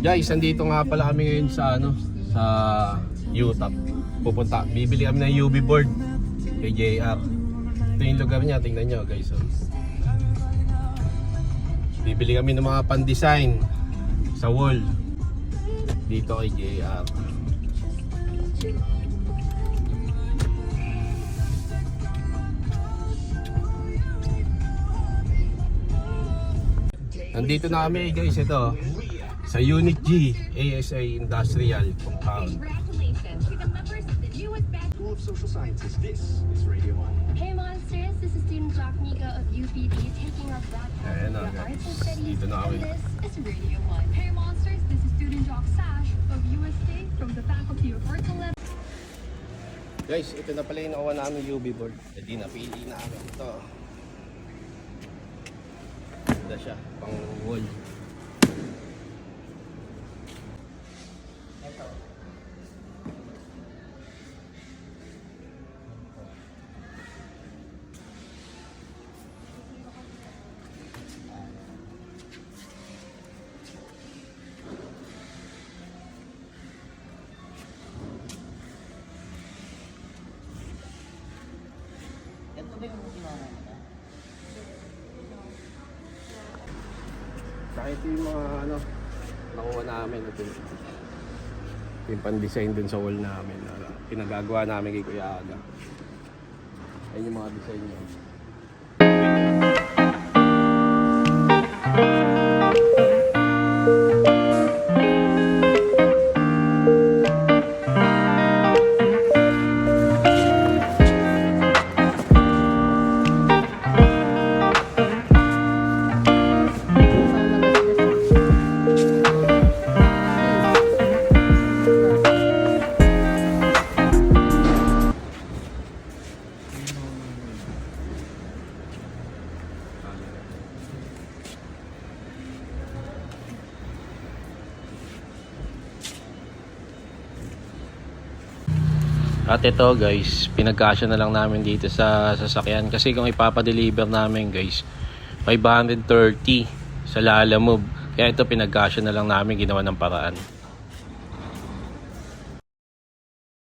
Guys, nandito nga pala kami ngayon sa sa UTAP. Bibili kami ng UV board kay JR. Ito yung lugar niya, tingnan nyo guys. Bibili kami ng mga pan-design sa wall dito kay JR. Nandito na kami guys, ito sa Unit G, ASA Industrial Compound. Congratulations, you're the members of the newest batch. School of Social Sciences. This is Radio 1. Hey monsters, this is student Jock Mika of UPD taking our broadcast Ayan na, of the guys. Arts and Studies. Dito na kami. And this is Radio 1. Hey monsters, this is student Jock Sash of UST from the Faculty of Arts and Letters. Guys, ito na pala yung nakuha namin UV board. Hindi napili namin ito. Ito siya, pang wall. Kahit yung mga nakuha namin ito yung pan-design dun sa wall namin pinagagawa namin kay Kuya Aga. Ayun yung mga design niya. At ito guys, pinagkasya na lang namin dito sa sasakyan kasi kung ipapadeliver namin guys 530 sa Lalamove, kaya ito pinagkasya na lang namin, ginawa ng paraan.